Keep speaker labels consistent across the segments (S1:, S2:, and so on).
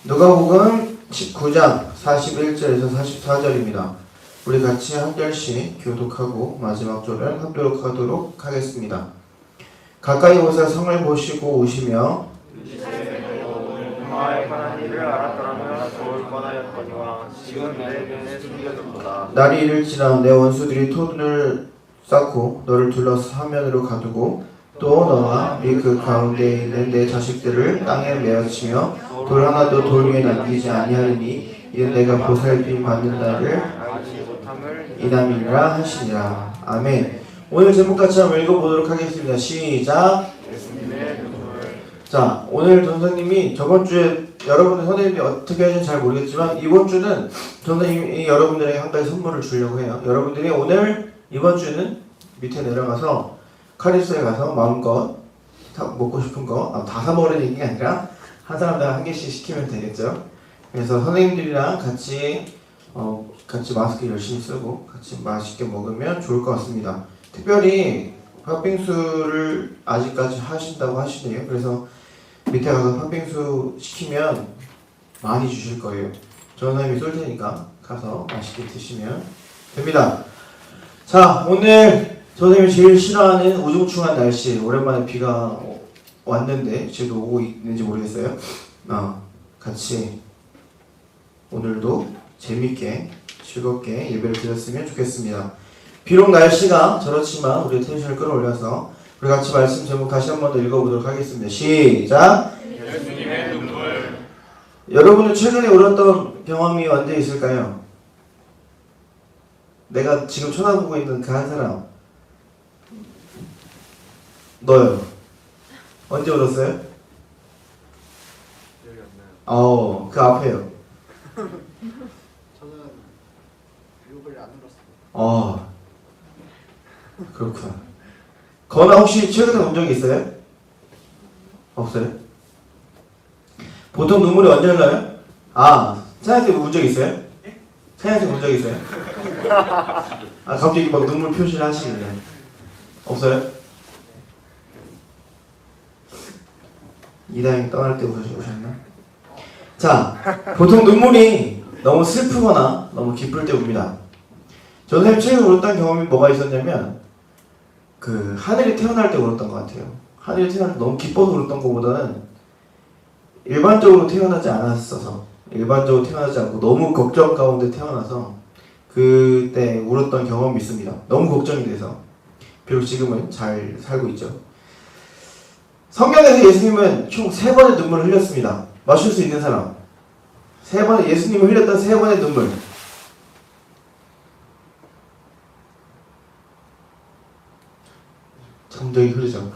S1: 누가복음 19장 41절에서 44절입니다. 우리 같이 한 절씩 교독하고 마지막 절을 합독하도록 하겠습니다. 가까이 오사 성을 보시고 오시며
S2: 마에 관한 일을 알았더라면 좋을 뻔하였거니와 지금 내 눈에 숨겨졌도다.
S1: 날이 이를지나 내 원수들이 토둔을 쌓고 너를 둘러서 사면으로 가두고 또 너와 네 그 가운데 있는 내 자식들을 땅에 메어치며 돌 하나도 돌 위에 남기지 아니하리니 이는 내가 보살핌 받는 날을
S2: 알지 못함을
S1: 이남이라 하시니라. 아멘. 오늘 제목 같이 한번 읽어보도록 하겠습니다. 시작.
S2: 예수님의 눈물.
S1: 자, 오늘 선생님이 저번 주에 여러분들 선생님이 어떻게 하시는지 잘 모르겠지만 이번 주는 선생님이 여러분들에게 한 가지 선물을 주려고 해요. 여러분들이 오늘 이번 주는 밑에 내려가서 카리스에 가서 마음껏 먹고 싶은 거 다 사 먹으려는 얘기가 아니라 한 사람당 한 개씩 시키면 되겠죠. 그래서 선생님들이랑 같이 마스크 열심히 쓰고 같이 맛있게 먹으면 좋을 것 같습니다. 특별히 팥빙수를 아직까지 하신다고 하시네요. 그래서 밑에 가서 팥빙수 시키면 많이 주실 거예요. 저 선생님이 쏠 테니까 가서 맛있게 드시면 됩니다. 자, 오늘 선생님이 제일 싫어하는 우중충한 날씨, 오랜만에 비가 왔는데 지금 오고 있는지 모르겠어요. 같이 오늘도 재밌게 즐겁게 예배를 드렸으면 좋겠습니다. 비록 날씨가 저렇지만 우리의 텐션을 끌어올려서 우리 같이 말씀 제목 다시 한 번 더 읽어보도록 하겠습니다. 시작!
S2: 예수님의 눈물.
S1: 여러분은 최근에 울었던 경험이 언제 있을까요? 내가 지금 쳐다보고 있는 그 한 사람, 너요. 언제 울었어요?
S2: 기억이 안 나요.
S1: 그 앞에요.
S3: 저는 욕을 안 울었어요.
S1: 그렇구나. 거나 혹시 최근에 운 적이 있어요? 없어요? 보통 눈물이 언제 흘러요? 찬양쌤 운 적 있어요? 찬양쌤 운 적 있어요? 갑자기 막 눈물 표시를 하시길래. 없어요? 이다영이 떠날 때 오셨나? 자, 보통 눈물이 너무 슬프거나 너무 기쁠 때 웁니다. 저 선생님 최근에 울었던 경험이 뭐가 있었냐면 하늘이 태어날 때 울었던 것 같아요. 하늘이 태어날 때 너무 기뻐서 울었던 것보다는 일반적으로 태어나지 않고 너무 걱정 가운데 태어나서 그때 울었던 경험이 있습니다. 너무 걱정이 돼서. 비록 지금은 잘 살고 있죠. 성경에서 예수님은 총 3번의 눈물을 흘렸습니다. 맞출 수 있는 사람. 예수님이 흘렸던 3번의 눈물. 정적이 흐르죠.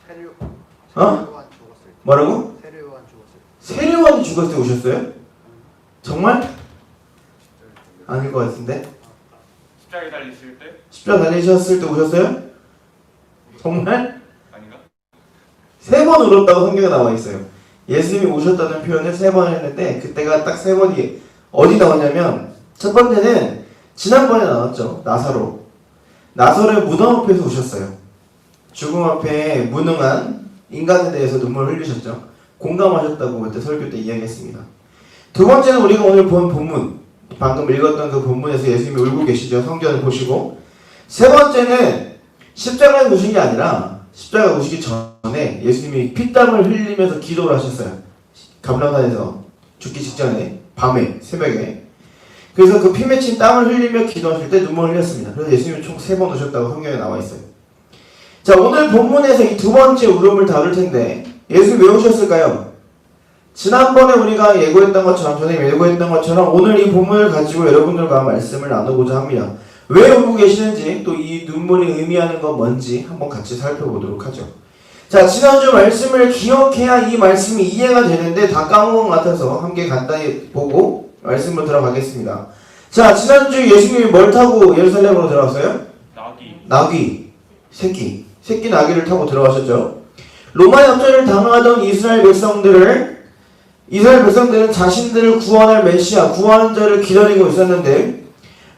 S3: 세례요한 죽었어요.
S1: 뭐라고?
S3: 세례요한 죽었어요.
S1: 세례요한이 죽었을 때 오셨어요? 정말? 아닐 것 같은데?
S2: 십자가에 달리실 때?
S1: 십자가 달리셨을 때 오셨어요? 정말?
S2: 아닌가?
S1: 3번 울었다고 성경에 나와 있어요. 예수님이 오셨다는 표현을 3번 했는데 그때가 딱 3번이 어디 나왔냐면 첫 번째는 지난번에 나왔죠. 나사로의 무덤 앞에서 오셨어요. 죽음 앞에 무능한 인간에 대해서 눈물을 흘리셨죠. 공감하셨다고 그때 설교 때 이야기했습니다. 두 번째는 우리가 오늘 본 본문, 방금 읽었던 그 본문에서 예수님이 울고 계시죠. 성전을 보시고. 세 번째는 십자가에 오신 게 아니라 십자가에 오시기 전에 예수님이 피땀을 흘리면서 기도를 하셨어요. 감람산에서 죽기 직전에 밤에 새벽에. 그래서 그 피 맺힌 땀을 흘리며 기도하실 때 눈물을 흘렸습니다. 그래서 예수님이 총 3번 오셨다고 성경에 나와 있어요. 자, 오늘 본문에서 이 두 번째 울음을 다룰 텐데 예수님 왜 오셨을까요? 지난번에 우리가 예고했던 것처럼, 선생님이 예고했던 것처럼 오늘 이 본문을 가지고 여러분들과 말씀을 나누고자 합니다. 왜 울고 계시는지, 또 이 눈물이 의미하는 건 뭔지 한번 같이 살펴보도록 하죠. 자, 지난주 말씀을 기억해야 이 말씀이 이해가 되는데 다 까먹은 것 같아서 함께 간단히 보고 말씀으로 들어가겠습니다. 자, 지난주 예수님이 뭘 타고 예루살렘으로 들어갔어요? 나귀. 새끼 나귀를 타고 들어가셨죠. 로마 역전을 당하던 이스라엘 백성들은 자신들을 구원할 메시아, 구원한 자를 기다리고 있었는데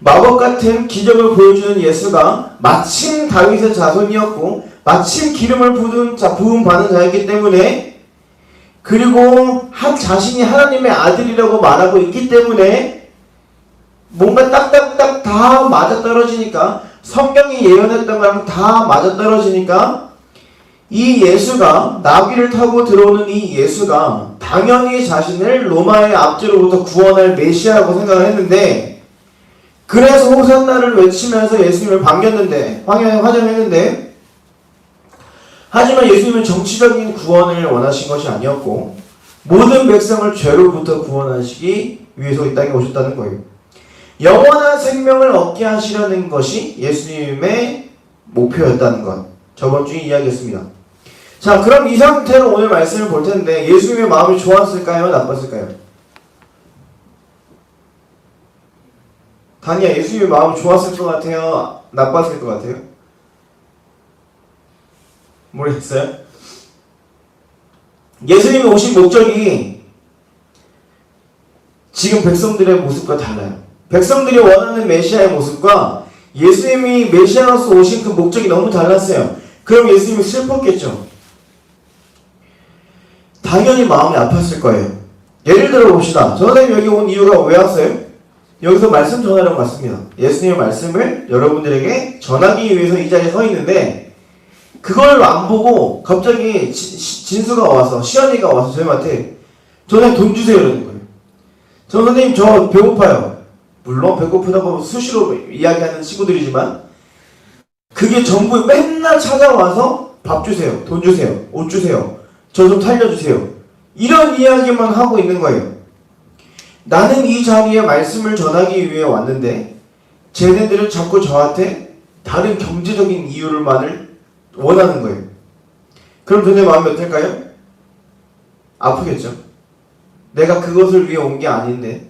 S1: 마법 같은 기적을 보여주는 예수가 마침 다윗의 자손이었고 마침 기름을 부음 받은 자였기 때문에 그리고 자신이 하나님의 아들이라고 말하고 있기 때문에 뭔가 딱딱딱 다 맞아떨어지니까, 성경이 예언했던 거랑 다 맞아떨어지니까 이 예수가, 나귀를 타고 들어오는 이 예수가 당연히 자신을 로마의 압제로부터 구원할 메시아라고 생각을 했는데, 그래서 호산나를 외치면서 예수님을 반겼는데, 화장했는데, 하지만 예수님은 정치적인 구원을 원하신 것이 아니었고 모든 백성을 죄로부터 구원하시기 위해서 이 땅에 오셨다는 거예요. 영원한 생명을 얻게 하시려는 것이 예수님의 목표였다는 것, 저번 주에 이야기했습니다. 자, 그럼 이 상태로 오늘 말씀을 볼 텐데, 예수님의 마음이 좋았을까요? 나빴을까요? 다니야, 예수님의 마음이 좋았을 것 같아요? 나빴을 것 같아요? 모르겠어요? 예수님이 오신 목적이 지금 백성들의 모습과 달라요. 백성들이 원하는 메시아의 모습과 예수님이 메시아로서 오신 그 목적이 너무 달랐어요. 그럼 예수님이 슬펐겠죠. 당연히 마음이 아팠을 거예요. 예를 들어 봅시다. 선생님 여기 온 이유가 왜 왔어요? 여기서 말씀 전하려고 왔습니다. 예수님의 말씀을 여러분들에게 전하기 위해서 이 자리에 서 있는데, 그걸 안 보고 갑자기 진수가 와서, 시연이가 와서 저희한테 저한테 돈 주세요 이러는 거예요. 저 선생님 저 배고파요. 물론 배고프다고 수시로 이야기하는 친구들이지만 그게 전부 맨날 찾아와서 밥 주세요, 돈 주세요, 옷 주세요, 저 좀 살려주세요, 이런 이야기만 하고 있는 거예요. 나는 이 자리에 말씀을 전하기 위해 왔는데 쟤네들은 자꾸 저한테 다른 경제적인 이유만을 원하는 거예요. 그럼 도대체 마음이 어떨까요? 아프겠죠. 내가 그것을 위해 온 게 아닌데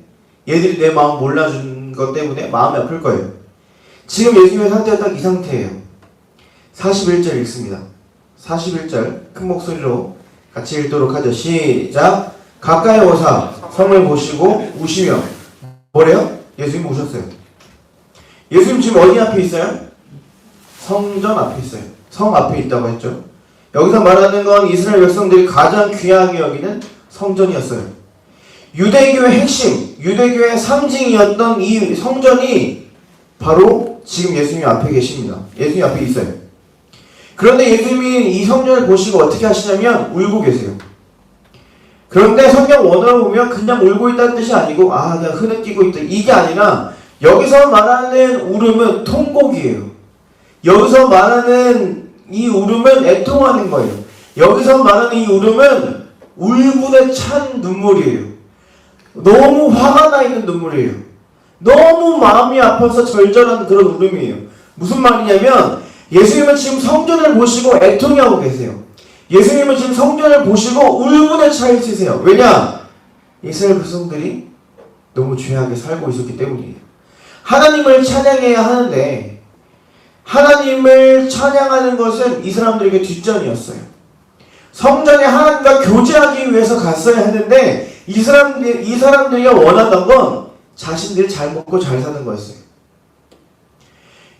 S1: 얘들이 내 마음 몰라준 것 때문에 마음이 아플 거예요. 지금 예수님의 상태가 딱 이 상태예요. 41절 읽습니다. 41절 큰 목소리로 같이 읽도록 하죠. 시작. 가까이 오사 성을 보시고 우시며. 뭐래요? 예수님 오셨어요. 예수님 지금 어디 앞에 있어요? 성전 앞에 있어요. 성 앞에 있다고 했죠. 여기서 말하는 건 이스라엘 백성들이 가장 귀하게 여기는 성전이었어요. 유대교의 핵심, 유대교의 상징이었던 이 성전이 바로 지금 예수님 앞에 계십니다. 예수님 앞에 있어요. 그런데 예수님이 이 성전을 보시고 어떻게 하시냐면 울고 계세요. 그런데 성경 원어를 보면 그냥 울고 있다는 뜻이 아니고 내가 흐느끼고 있다, 이게 아니라 여기서 말하는 울음은 통곡이에요. 여기서 말하는 이 울음은 애통하는 거예요. 여기서 말하는 이 울음은 울분에 찬 눈물이에요. 너무 화가 나 있는 눈물이에요. 너무 마음이 아파서 절절한 그런 울음이에요. 무슨 말이냐면 예수님은 지금 성전을 보시고 애통하고 계세요. 예수님은 지금 성전을 보시고 울분에 차 있으세요. 왜냐? 이스라엘 백성들이 너무 죄악에 살고 있었기 때문이에요. 하나님을 찬양해야 하는데 하나님을 찬양하는 것은 이 사람들에게 뒷전이었어요. 성전에 하나님과 교제하기 위해서 갔어야 했는데 이 사람들이 원하던 건 자신들이 잘 먹고 잘 사는 거였어요.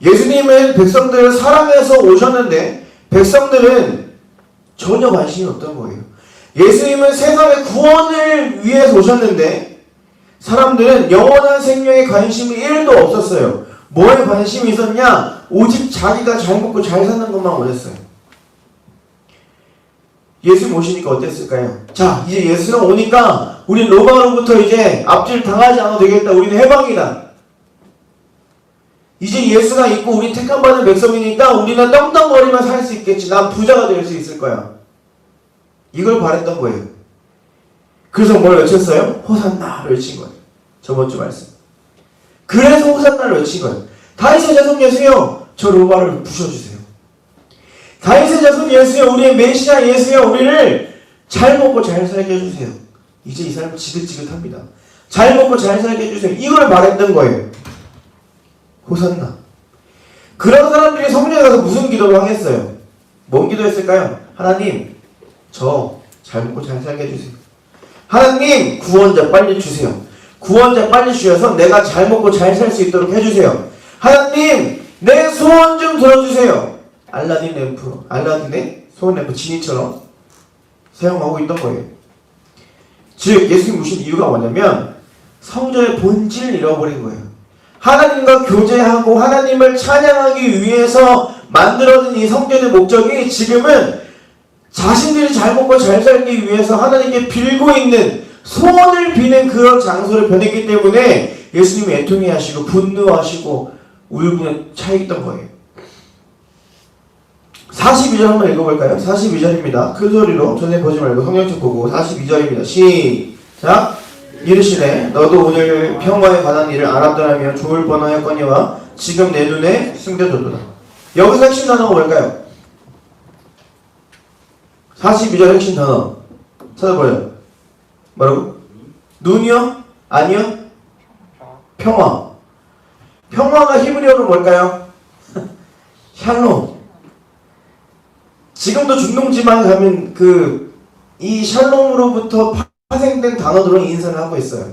S1: 예수님은 백성들을 사랑해서 오셨는데 백성들은 전혀 관심이 없던 거예요. 예수님은 세상의 구원을 위해서 오셨는데 사람들은 영원한 생명에 관심이 1도 없었어요. 뭐에 관심이 있었냐? 오직 자기가 잘 먹고 잘 사는 것만 원했어요. 예수님 오시니까 어땠을까요? 자, 이제 예수가 오니까 우린 로마로부터 이제 앞질 당하지 않아도 되겠다. 우리는 해방이다. 이제 예수가 있고 우리 택함받은 백성이니까 우리는 떵떵거리면 살 수 있겠지. 난 부자가 될 수 있을 거야. 이걸 바랬던 거예요. 그래서 뭘 외쳤어요? 호산나를 외친 거예요. 저번 주 말씀. 그래서 호산나를 외친 거예요. 다윗의 자손 예수여, 저 로마를 부셔주세요. 다윗의 자손 예수여, 우리의 메시아 예수여, 우리를 잘 먹고 잘 살게 해주세요. 이제 이 사람 지긋지긋합니다. 잘 먹고 잘 살게 해주세요. 이걸 말했던 거예요. 호산나. 그런 사람들이 성전에 가서 무슨 기도를 하겠어요? 뭔 기도했을까요? 하나님, 저 잘 먹고 잘 살게 해주세요. 하나님, 구원자 빨리 주세요. 구원자 빨리 주셔서 내가 잘 먹고 잘 살 수 있도록 해주세요. 하나님, 내 소원 좀 들어주세요. 알라딘의 소원 램프 지니처럼 사용하고 있던 거예요. 즉 예수님 오신 이유가 뭐냐면 성전의 본질을 잃어버린 거예요. 하나님과 교제하고 하나님을 찬양하기 위해서 만들어진 이 성전의 목적이 지금은 자신들이 잘 먹고 잘 살기 위해서 하나님께 빌고 있는 소원을 비는 그런 장소를 변했기 때문에 예수님이 애통해하시고 분노하시고 울분에 차있던 거예요. 42절 한번 읽어볼까요? 42절입니다. 큰 소리로 전에 보지 말고 성경책 보고 42절입니다. 시작! 이르시되 너도 오늘 평화에 관한 일을 알았더라면 좋을 뻔하였거니와 지금 내 눈에 숨겨졌도다. 여기서 핵심 단어가 뭘까요? 42절 핵심 단어 찾아보세요. 뭐라고? 눈이요? 아니요? 평화. 평화가 히브리어로 뭘까요? 샬롬. 지금도 중동지방 가면 이 샬롬으로부터 파생된 단어들로 인사를 하고 있어요.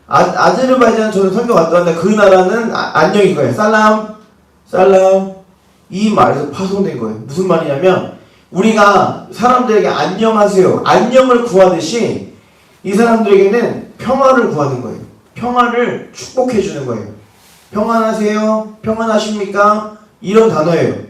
S1: 아제르바이잔 저는 설교 갔다 왔는데 그 나라는 안녕인 거예요. 살람, 살람. 이 말에서 파송된 거예요. 무슨 말이냐면 우리가 사람들에게 안녕하세요, 안녕을 구하듯이 이 사람들에게는 평화를 구하는 거예요. 평화를 축복해 주는 거예요. 평안하세요? 평안하십니까? 이런 단어예요.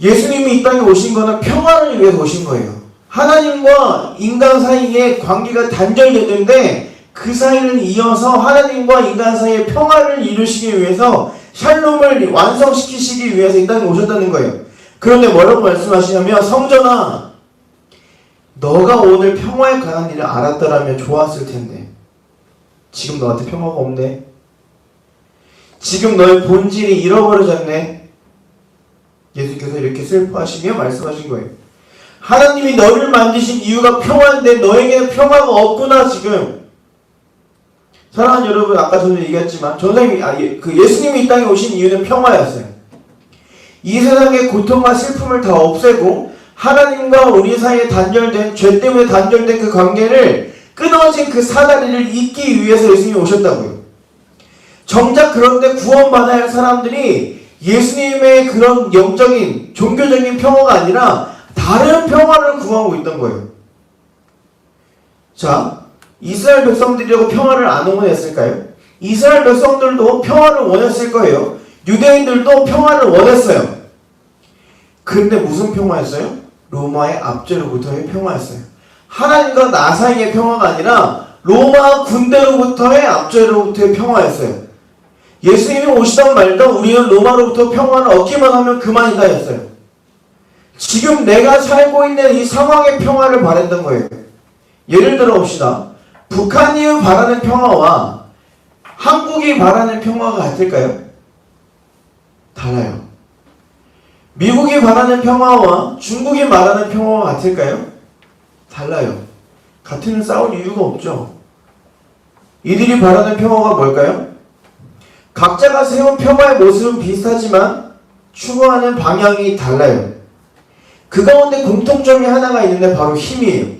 S1: 예수님이 이 땅에 오신 거는 평화를 위해서 오신 거예요. 하나님과 인간 사이에 관계가 단절됐는데 그 사이를 이어서 하나님과 인간 사이의 평화를 이루시기 위해서 샬롬을 완성시키시기 위해서 이 땅에 오셨다는 거예요. 그런데 뭐라고 말씀하시냐면 성전아, 너가 오늘 평화에 관한 일을 알았더라면 좋았을 텐데 지금 너한테 평화가 없네. 지금 너의 본질이 잃어버려졌네. 예수께서 이렇게 슬퍼하시며 말씀하신 거예요. 하나님이 너를 만드신 이유가 평화인데 너에게는 평화가 없구나 지금. 사랑하는 여러분, 아까 전에 얘기했지만 예수님이 이 땅에 오신 이유는 평화였어요. 이 세상의 고통과 슬픔을 다 없애고 하나님과 우리 사이에 단절된, 죄 때문에 단절된 그 관계를 끊어진 그 사다리를 잇기 위해서 예수님이 오셨다고요. 정작 그런데 구원받아야 할 사람들이 예수님의 그런 영적인, 종교적인 평화가 아니라 다른 평화를 구하고 있던 거예요. 자, 이스라엘 백성들이라고 평화를 안 원했을까요? 이스라엘 백성들도 평화를 원했을 거예요. 유대인들도 평화를 원했어요. 근데 무슨 평화였어요? 로마의 압제로부터의 평화였어요. 하나님과 나 사이의 평화가 아니라 로마 군대로부터의 압제로부터의 평화였어요. 예수님이 오시던 말던 우리는 로마로부터 평화를 얻기만 하면 그만이다 했어요. 지금 내가 살고 있는 이 상황의 평화를 바랬던 거예요. 예를 들어 봅시다. 북한이 바라는 평화와 한국이 바라는 평화가 같을까요? 달라요. 미국이 바라는 평화와 중국이 말하는 평화가 같을까요? 달라요. 같으면 싸울 이유가 없죠. 이들이 바라는 평화가 뭘까요? 각자가 세운 평화의 모습은 비슷하지만 추구하는 방향이 달라요. 그 가운데 공통점이 하나가 있는데 바로 힘이에요.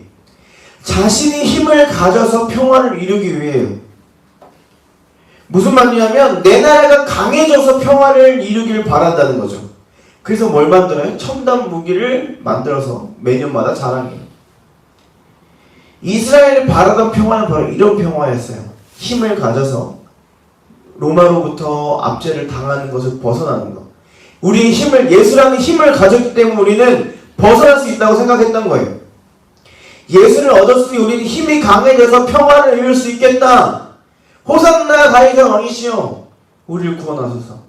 S1: 자신이 힘을 가져서 평화를 이루기 위해요. 무슨 말이냐면 내 나라가 강해져서 평화를 이루길 바란다는 거죠. 그래서 뭘 만들어요? 첨단 무기를 만들어서 매년마다 자랑해요. 이스라엘이 바라던 평화는 바로 이런 평화였어요. 힘을 가져서 로마로부터 압제를 당하는 것을 벗어나는 것. 우리의 힘을, 예수라는 힘을 가졌기 때문에 우리는 벗어날 수 있다고 생각했던 거예요. 예수를 얻었으니 우리는 힘이 강해져서 평화를 이룰 수 있겠다. 호산나 다윗의 왕이시여, 우리를 구원하소서.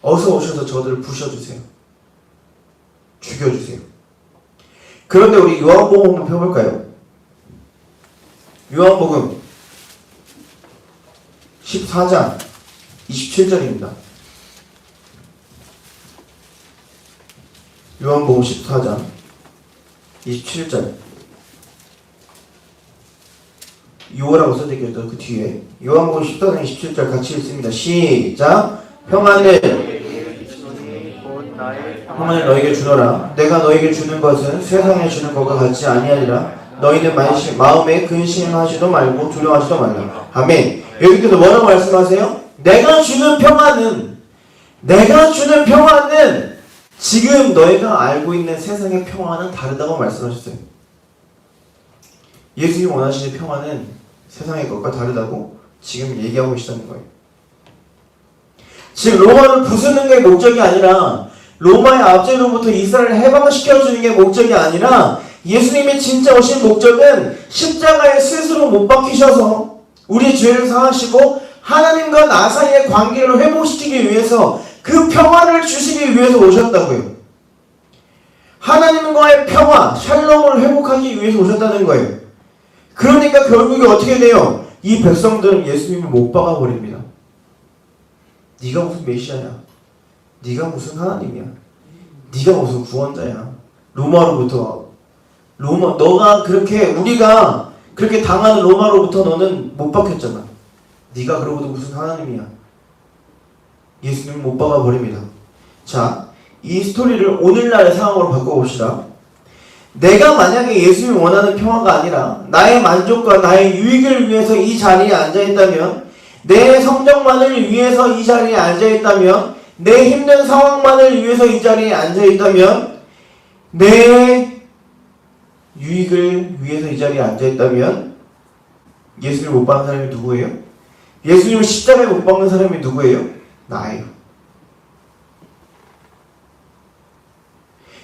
S1: 어서 오셔서 저들을 부셔주세요. 죽여주세요. 그런데 우리 요한복음 한번 펴볼까요? 요한복음 14장 27절입니다. 요한복음 14장 27절. 요라고 써져 있죠. 그 뒤에 요한복음 14장 27절 같이 읽습니다. 시작. 평안을 너에게 주노라. 내가 너에게 주는 것은 세상에 주는 것과 같지 아니하니라. 너희는 마음에 근심하지도 말고 두려워하지도 말라. 아멘. 여기서 뭐라고 말씀하세요? 내가 주는 평안은 지금 너희가 알고 있는 세상의 평화는 다르다고 말씀하셨어요. 예수님이 원하시는 평화는 세상의 것과 다르다고 지금 얘기하고 계시다는 거예요. 지금 로마를 부수는 게 목적이 아니라 로마의 압제로부터 이스라엘을 해방시켜주는 게 목적이 아니라 예수님의 진짜 오신 목적은 십자가에 스스로 못 박히셔서 우리의 죄를 사하시고 하나님과 나 사이의 관계를 회복시키기 위해서 그 평화를 주시기 위해서 오셨다고요. 하나님과의 평화, 샬롬을 회복하기 위해서 오셨다는 거예요. 그러니까 결국에 어떻게 돼요? 이 백성들은 예수님을 못 박아버립니다. 네가 무슨 메시아야? 네가 무슨 하나님이야? 네가 무슨 구원자야? 너가 우리가 그렇게 당하는 로마로부터 너는 못 박혔잖아. 네가 그러고도 무슨 하나님이야? 예수님을 못 박아버립니다. 자, 이 스토리를 오늘날의 상황으로 바꿔봅시다. 내가 만약에 예수님이 원하는 평화가 아니라 나의 만족과 나의 유익을 위해서 이 자리에 앉아있다면, 내 성적만을 위해서 이 자리에 앉아있다면, 내 힘든 상황만을 위해서 이 자리에 앉아있다면, 내 유익을 위해서 이 자리에 앉아있다면 예수님을 못 박는 사람이 누구예요? 예수님을 십자가에 못 박는 사람이 누구예요? 나예요.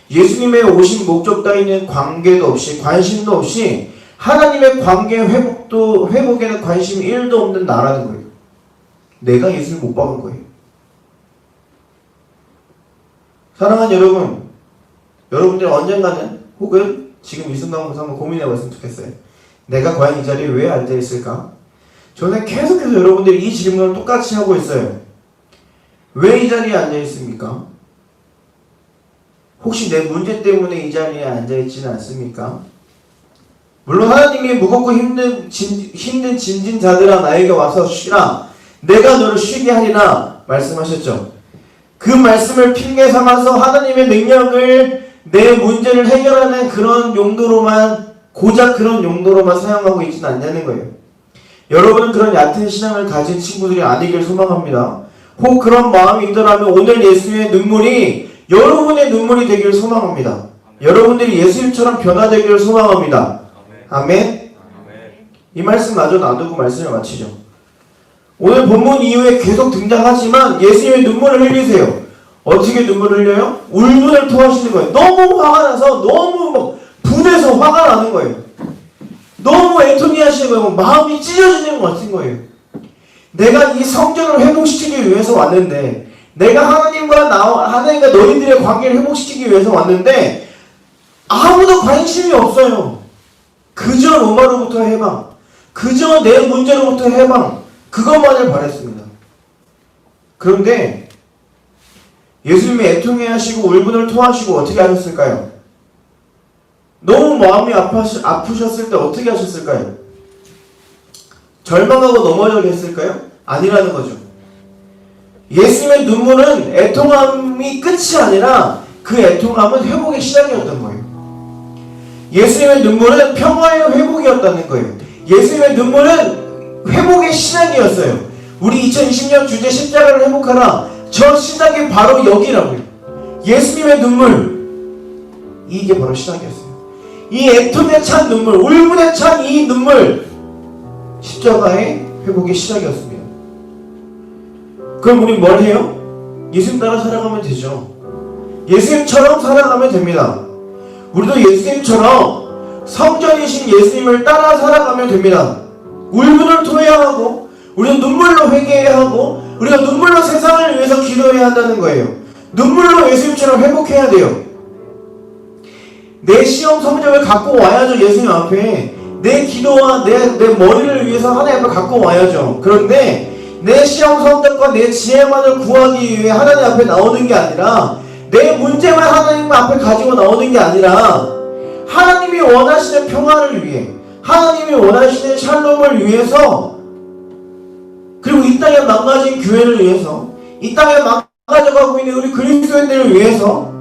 S1: 예수님의 오신 목적 따위는 관계도 없이 관심도 없이 하나님의 관계 회복에는 관심이 1도 없는 나라는 거예요. 내가 예수를 못 박은 거예요. 사랑하는 여러분, 여러분들 언젠가는 혹은 지금 이 순간부터 한번 고민해봤으면 좋겠어요. 내가 과연 이 자리에 왜 앉아있을까? 저는 계속해서 여러분들이 이 질문을 똑같이 하고 있어요. 왜 이 자리에 앉아있습니까? 혹시 내 문제 때문에 이 자리에 앉아있지는 않습니까? 물론 하나님이 무겁고 힘든 짐진 자들아 나에게 와서 쉬라. 내가 너를 쉬게 하리라 말씀하셨죠. 그 말씀을 핑계 삼아서 하나님의 능력을 내 문제를 해결하는 그런 용도로만, 고작 그런 용도로만 사용하고 있지는 않냐는 거예요. 여러분은 그런 얕은 신앙을 가진 친구들이 아니길 소망합니다. 혹 그런 마음이 있더라면 오늘 예수의 눈물이 여러분의 눈물이 되기를 소망합니다. 여러분들이 예수님처럼 변화되기를 소망합니다. 아멘. 이 말씀 마저 놔두고 말씀을 마치죠. 오늘 본문 이후에 계속 등장하지만 예수님의 눈물을 흘리세요. 어떻게 눈물을 흘려요? 울분을 토하시는 거예요. 너무 화가 나서 너무 분해서 화가 나는 거예요. 너무 애통해하시는 거예요. 마음이 찢어지는 것 같은 거예요. 내가 이 성전을 회복시키기 위해서 왔는데, 내가 하나님과 너희들의 관계를 회복시키기 위해서 왔는데 아무도 관심이 없어요. 그저 로마로부터 해방, 그저 내 문제로부터 해방, 그것만을 바랬습니다. 그런데 예수님이 애통해하시고 울분을 토하시고 어떻게 하셨을까요? 너무 마음이 아프셨을 때 어떻게 하셨을까요? 절망하고 넘어져 계셨을까요? 아니라는 거죠. 예수님의 눈물은 애통함이 끝이 아니라 그 애통함은 회복의 시작이었던 거예요. 예수님의 눈물은 평화의 회복이었다는 거예요. 예수님의 눈물은 회복의 시작이었어요. 우리 2020년 주제 십자가를 회복하라. 저 시작이 바로 여기라고요. 예수님의 눈물, 이게 바로 시작이었어요. 이 애통에 찬 눈물, 울분에 찬 이 눈물, 십자가의 회복의 시작이었습니다. 그럼 우리 뭘 해요? 예수님 따라 살아가면 되죠. 예수님처럼 살아가면 됩니다. 우리도 예수님처럼 성전이신 예수님을 따라 살아가면 됩니다. 울분을 토해야 하고, 우리는 눈물로 회개해야 하고, 우리가 눈물로 세상을 위해서 기도해야 한다는 거예요. 눈물로 예수님처럼 회복해야 돼요. 내 시험 성적을 갖고 와야죠. 예수님 앞에 내 기도와 내 머리를 위해서 하나님 앞에 갖고 와야죠. 그런데 내 시험 성적과 내 지혜만을 구하기 위해 하나님 앞에 나오는 게 아니라, 내 문제만 하나님 앞에 가지고 나오는 게 아니라, 하나님이 원하시는 평화를 위해, 하나님이 원하시는 샬롬을 위해서, 그리고 이 땅에 망가진 교회를 위해서, 이 땅에 망가져가고 있는 우리 그리스도인들을 위해서,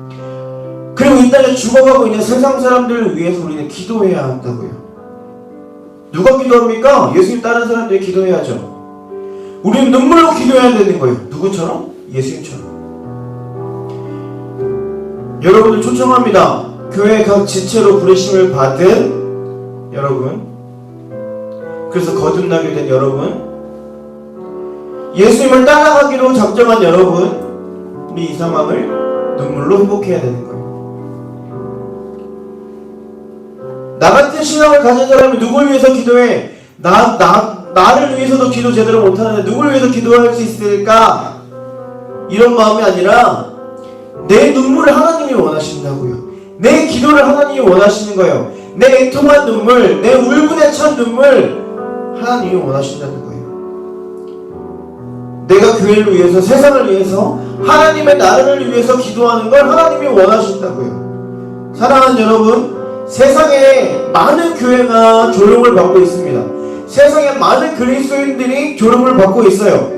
S1: 그리고 이 땅에 죽어가고 있는 세상 사람들을 위해서 우리는 기도해야 한다고요. 누가 기도합니까? 예수님 따른 사람들이 기도해야죠. 우리는 눈물로 기도해야 되는 거예요. 누구처럼? 예수님처럼. 여러분을 초청합니다. 교회 각 지체로 부르심을 받은 여러분, 그래서 거듭나게 된 여러분, 예수님을 따라가기로 작정한 여러분, 우리 이 상황을 눈물로 회복해야 되는 거예요. 나 같은 신앙을 가진 사람이 누굴 위해서 기도해? 나를 위해서도 기도 제대로 못하는데 누굴 위해서 기도할 수 있을까? 이런 마음이 아니라 내 눈물을 하나님이 원하신다고요. 내 기도를 하나님이 원하시는 거예요. 내 애통한 눈물, 내 울분에 찬 눈물 하나님이 원하신다는 거예요. 내가 교회를 위해서, 세상을 위해서, 하나님의 나라를 위해서 기도하는 걸 하나님이 원하신다고요. 사랑하는 여러분, 세상에 많은 교회가 조롱을 받고 있습니다. 세상에 많은 그리스도인들이 조롱을 받고 있어요.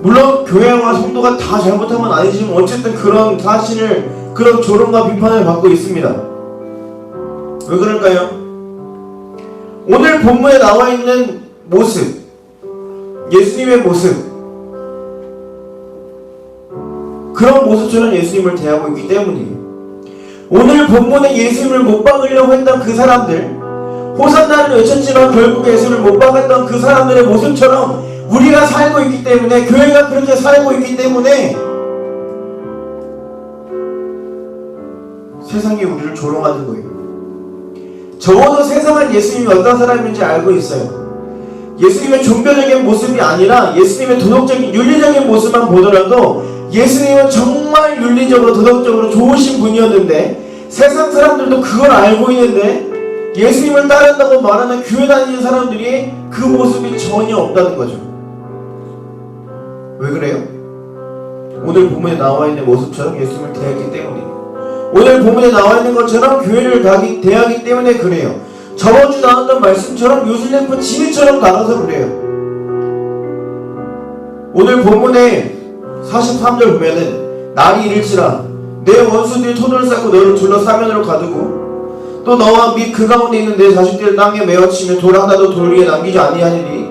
S1: 물론 교회와 성도가 다 잘못한 건 아니지만 어쨌든 그런 사실을, 그런 조롱과 비판을 받고 있습니다. 왜 그럴까요? 오늘 본문에 나와 있는 모습, 예수님의 모습, 그런 모습처럼 예수님을 대하고 있기 때문이에요. 오늘 본문에 예수님을 못 박으려고 했던 그 사람들, 호산나를 외쳤지만 결국에 예수님을 못 박았던 그 사람들의 모습처럼 우리가 살고 있기 때문에, 교회가 그렇게 살고 있기 때문에 세상이 우리를 조롱하는 거예요. 적어도 세상은 예수님이 어떤 사람인지 알고 있어요. 예수님의 종교적인 모습이 아니라 예수님의 도덕적인, 윤리적인 모습만 보더라도 예수님은 정말 윤리적으로, 도덕적으로 좋으신 분이었는데, 세상 사람들도 그걸 알고 있는데 예수님을 따른다고 말하는 교회 다니는 사람들이 그 모습이 전혀 없다는 거죠. 왜 그래요? 오늘 본문에 나와 있는 모습처럼 예수님을 대했기 때문이에요. 오늘 본문에 나와 있는 것처럼 교회를 대하기 때문에 그래요. 저번 주 나왔던 말씀처럼 요술래프 지휘처럼 나가서 그래요. 오늘 본문에 43절 보면은 날이 이를지라 내 원수들이 토도를 쌓고 너를 둘러 사면으로 가두고 또 너와 및 그 가운데 있는 내 자식들을 땅에 메어치며 돌 하나도 돌 위에 남기지 아니하니니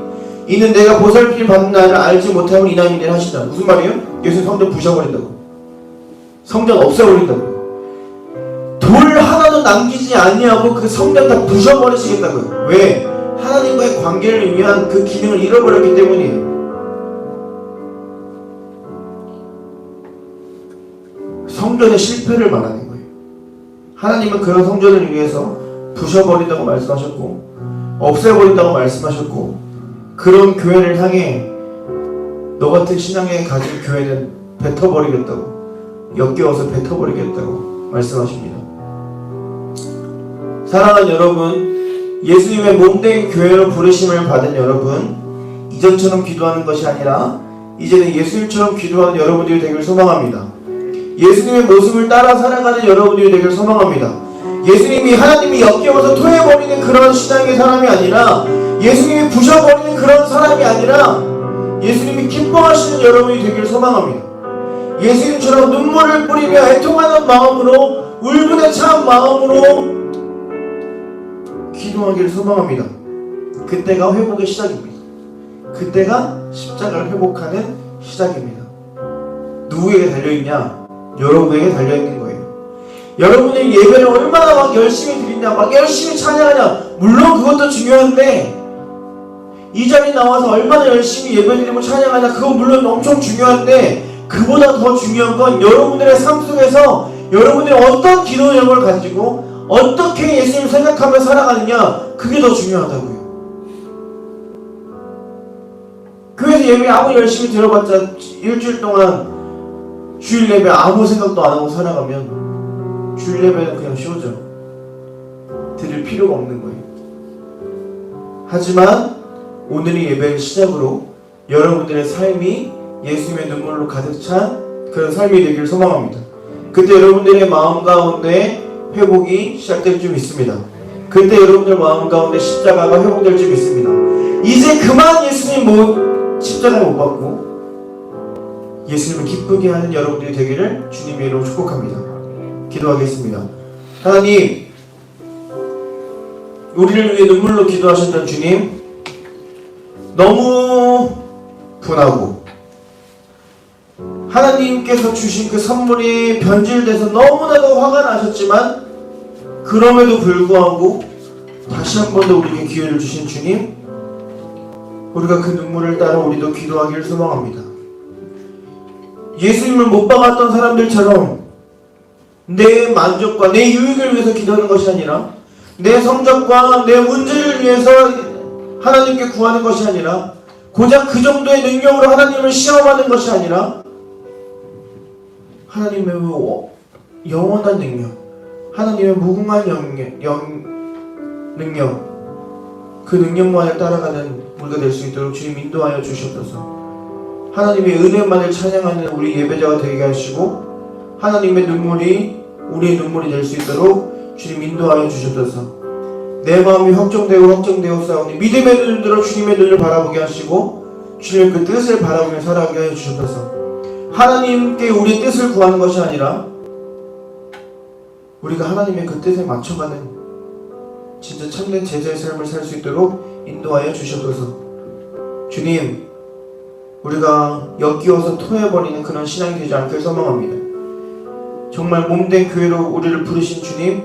S1: 이는 내가 보살필 받는 날을 알지 못하면 이남이니라 하시다. 무슨 말이에요? 예수님 성전 부셔버린다고, 성전 없애버린다고, 돌 하나도 남기지 아니하고 그 성전 다 부셔버리시겠다고요. 왜? 하나님과의 관계를 위한 그 기능을 잃어버렸기 때문이에요. 성전의 실패를 말하는 거예요. 하나님은 그런 성전을 위해서 부셔버린다고 말씀하셨고, 없애버린다고 말씀하셨고, 그런 교회를 향해 너 같은 신앙에 가진 교회는 뱉어버리겠다고, 역겨워서 뱉어버리겠다고 말씀하십니다. 사랑하는 여러분, 예수님의 몸된 교회로 부르심을 받은 여러분, 이전처럼 기도하는 것이 아니라 이제는 예수님처럼 기도하는 여러분들이 되길 소망합니다. 예수님의 모습을 따라 살아가는 여러분들이 되길 소망합니다. 예수님이, 하나님이 역겨워서 토해버리는 그런 신앙의 사람이 아니라, 예수님이 부셔버리는 그런 사람이 아니라 예수님이 기뻐하시는 여러분이 되길 소망합니다. 예수님처럼 눈물을 뿌리며 애통하는 마음으로, 울분에 찬 마음으로 기도하기를 소망합니다. 그때가 회복의 시작입니다. 그때가 십자가를 회복하는 시작입니다. 누구에게 달려있냐? 여러분에게 달려있는 거예요. 여러분이 예배를 얼마나 막 열심히 드리냐, 막 열심히 찬양하냐, 물론 그것도 중요한데, 이 자리에 나와서 얼마나 열심히 예배드리고 찬양하냐, 그거 물론 엄청 중요한데, 그보다 더 중요한 건 여러분들의 삶 속에서 여러분들이 어떤 기도 내용을 가지고 어떻게 예수님을 생각하며 살아가느냐, 그게 더 중요하다고요. 교회에서 예배 아무리 열심히 들어봤자 일주일 동안 주일 예배 아무 생각도 안 하고 살아가면 주일 예배는 그냥 쉬워져. 드릴 필요가 없는 거예요. 하지만 오늘의 예배를 시작으로 여러분들의 삶이 예수님의 눈물로 가득 찬 그런 삶이 되기를 소망합니다. 그때 여러분들의 마음 가운데 회복이 시작될 줄 믿습니다. 그때 여러분들 마음 가운데 십자가가 회복될 줄 믿습니다. 이제 그만 예수님 십자가 못 받고 예수님을 기쁘게 하는 여러분들이 되기를 주님의 이름으로 축복합니다. 기도하겠습니다. 하나님, 우리를 위해 눈물로 기도하셨던 주님, 너무 분하고 하나님께서 주신 그 선물이 변질돼서 너무나도 화가 나셨지만, 그럼에도 불구하고 다시 한 번 더 우리에게 기회를 주신 주님, 우리가 그 눈물을 따라 우리도 기도하기를 소망합니다. 예수님을 못 박았던 사람들처럼 내 만족과 내 유익을 위해서 기도하는 것이 아니라, 내 성적과 내 문제를 위해서 하나님께 구하는 것이 아니라, 고작 그 정도의 능력으로 하나님을 시험하는 것이 아니라, 하나님의 영원한 능력, 하나님의 무궁한 능력, 그 능력만을 따라가는 우리가 될 수 있도록 주님 인도하여 주시옵소서. 하나님의 은혜만을 찬양하는 우리 예배자가 되게 하시고, 하나님의 눈물이 우리의 눈물이 될 수 있도록 주님 인도하여 주시옵소서. 내 마음이 확정되고 싸우니 믿음의 눈을 들어 주님의 눈을 바라보게 하시고, 주님의 그 뜻을 바라보며 살아가게 하여 주시옵소서. 하나님께 우리의 뜻을 구하는 것이 아니라 우리가 하나님의 그 뜻에 맞춰가는 진짜 참된 제자의 삶을 살 수 있도록 인도하여 주시옵소서. 주님, 우리가 엮이어서 토해버리는 그런 신앙이 되지 않길 소망합니다. 정말 몸된 교회로 우리를 부르신 주님,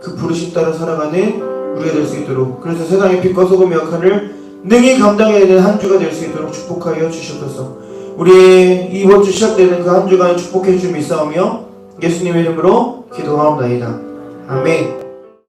S1: 그 부르심 따라 살아가는 우리가 될 수 있도록, 그래서 세상의 빛과 소금의 역할을 능히 감당해야 되는 한 주가 될 수 있도록 축복하여 주시옵소서. 우리의 이번 주 시작되는 그 한 주간을 축복해 주시며 믿사오며 예수님의 이름으로 기도하옵나이다. 아멘.